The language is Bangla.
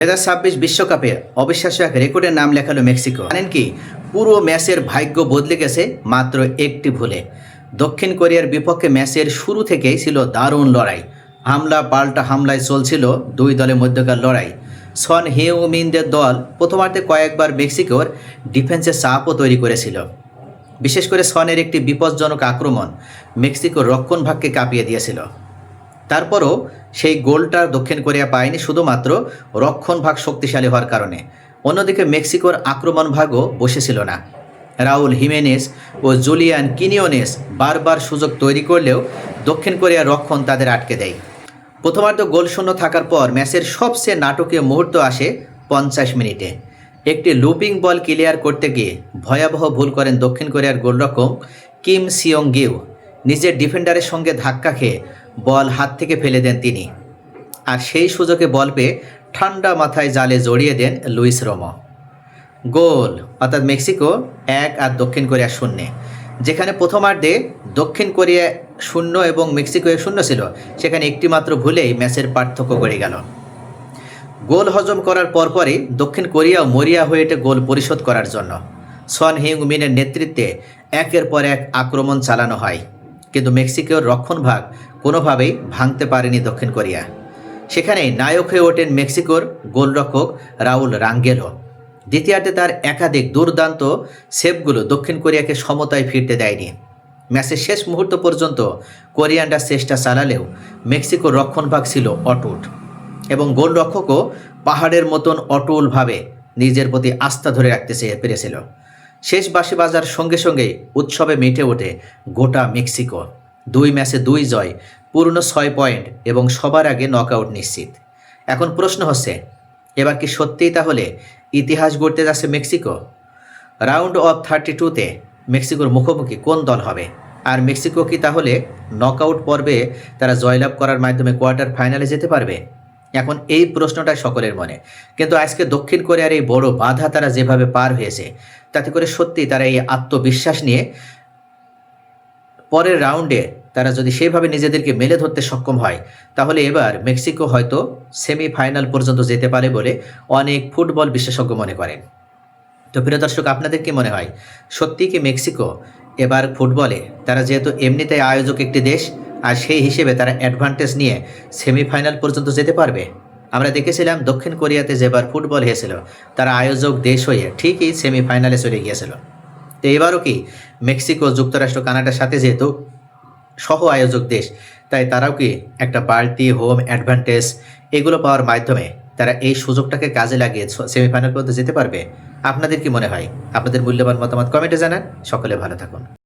2026 বিশ্বকাপে অবিশ্বাস্য এক রেকর্ডের নাম লেখালো মেক্সিকো। জানেন কি, পুরো ম্যাচের ভাগ্য বদলে গেছে মাত্র একটি ভুলে। দক্ষিণ কোরিয়ার বিপক্ষে ম্যাচের শুরু থেকেই ছিল দারুণ লড়াই। হামলা পাল্টা হামলায় চলছিল দুই দলের মধ্যকার লড়াই। সন হেউ-মিনদের দল প্রথমার্ধে কয়েকবার মেক্সিকোর ডিফেন্সে চাপও তৈরি করেছিল। বিশেষ করে সনের একটি বিপজ্জনক আক্রমণ মেক্সিকোর রক্ষণভাগকে কাঁপিয়ে দিয়েছিল। তারপরও সেই গোলটা দক্ষিণ কোরিয়া পায়নি শুধুমাত্র রক্ষণভাগ শক্তিশালী হওয়ার কারণে। অন্যদিকে মেক্সিকোর আক্রমণ ভাগও বসেছিল না। রাউল হিমেনেস ও জুলিয়ান কিনিওনেস বারবার সুযোগ তৈরি করলেও দক্ষিণ কোরিয়ার রক্ষণ তাদের আটকে দেয়। প্রথমার্ধ গোলশূন্য থাকার পর ম্যাচের সবচেয়ে নাটকীয় মুহূর্ত আসে 50 মিনিটে। একটি লুপিং বল ক্লিয়ার করতে গিয়ে ভয়াবহ ভুল করেন দক্ষিণ কোরিয়ার গোলরক্ষক কিম সিয়ং গিউ। নিজের ডিফেন্ডারের সঙ্গে ধাক্কা খেয়ে বল হাত থেকে ফেলে দেন তিনি। আর সেই সুযোগে বল পেয়ে ঠান্ডা মাথায় জালে জড়িয়ে দেন লুইস রোমো। গোল, অর্থাৎ মেক্সিকো 1 আর দক্ষিণ কোরিয়া 0। যেখানে প্রথমার্ধে দক্ষিণ কোরিয়া 0 এবং মেক্সিকো 0 ছিল, সেখানে একটি মাত্র ভুলেই ম্যাচের পার্থক্য গড়ে গেল। গোল হজম করার পরপরই দক্ষিণ কোরিয়াও মরিয়া হয়ে ওঠে গোল পরিশোধ করার জন্য। সন হেউ-মিনের নেতৃত্বে একের পর এক আক্রমণ চালানো হয়, কিন্তু মেক্সিকোর রক্ষণভাগ কোনোভাবেই ভাঙতে পারেনি দক্ষিণ কোরিয়া। সেখানেই নায়ক হয়ে ওঠেন মেক্সিকোর গোলরক্ষক রাউল রাঙ্গেলো। দ্বিতীয়ার্ধে তার একাধিক দুর্দান্ত সেভগুলো দক্ষিণ কোরিয়াকে সমতায় ফিরতে দেয়নি। ম্যাচের শেষ মুহূর্ত পর্যন্ত কোরিয়ানরা চেষ্টা চালালেও মেক্সিকোর রক্ষণভাগ ছিল অটুট এবং গোলরক্ষকও পাহাড়ের মতন অটুলভাবে নিজের প্রতি আস্থা ধরে রাখতে পেরেছিল। শেষ বাঁশি বাজার সঙ্গে সঙ্গেই উৎসবে মেতে ওঠে গোটা মেক্সিকো। 2 ম্যাচে 2 জয়, পূর্ণ 6 পয়েন্ট এবং সবার আগে নকআউট নিশ্চিত। এখন প্রশ্ন হচ্ছে, এবার কি সত্যিই তাহলে ইতিহাস গড়তে যাচ্ছে মেক্সিকো? রাউন্ড অফ 32তে মেক্সিকোর মুখোমুখি কোন দল হবে? আর মেক্সিকো কি তাহলে নকআউট পর্বে তারা জয়লাভ করার মাধ্যমে কোয়ার্টার ফাইনালে যেতে পারবে? এখন এই প্রশ্নটা সকলের মনে। কিন্তু আজকে দক্ষিণ কোরিয়ার এই বড় বাধা তারা যেভাবে পার হয়েছে, তাতে করে সত্যি তারা এই আত্মবিশ্বাস নিয়ে পরের রাউন্ডে তারা যদি সেইভাবে নিজেদেরকে মেলে ধরতে সক্ষম হয়, তাহলে এবার মেক্সিকো হয়তো সেমিফাইনাল পর্যন্ত যেতে পারে বলে অনেক ফুটবল বিশেষজ্ঞ মনে করেন। তো প্রিয় দর্শক, আপনাদের কি মনে হয়, সত্যি কি মেক্সিকো এবার ফুটবলে, তারা যেহেতু এমনিতেই আয়োজক একটি দেশ, আর সেই হিসেবে তারা অ্যাডভান্টেজ নিয়ে সেমিফাইনাল পর্যন্ত যেতে পারবে? আমরা দেখেছিলাম দক্ষিণ কোরিয়াতে যেবার ফুটবল হয়েছিল, তারা আয়োজক দেশ হয়ে ঠিকই সেমিফাইনালে চলে গিয়েছিল। তো এবারও কি মেক্সিকো, যুক্তরাষ্ট্র, কানাডার সাথে যেহেতু সহ আয়োজক দেশ, তাই তারাও কি একটা বাড়তি হোম অ্যাডভান্টেজ এগুলো পাওয়ার মাধ্যমে তারা এই সুযোগটাকে কাজে লাগিয়ে সেমিফাইনাল পর্যন্ত যেতে পারবে? আপনাদের কি মনে হয়? আপনাদের মূল্যবান মতামত কমেন্টে জানান। সকলে ভালো থাকুন।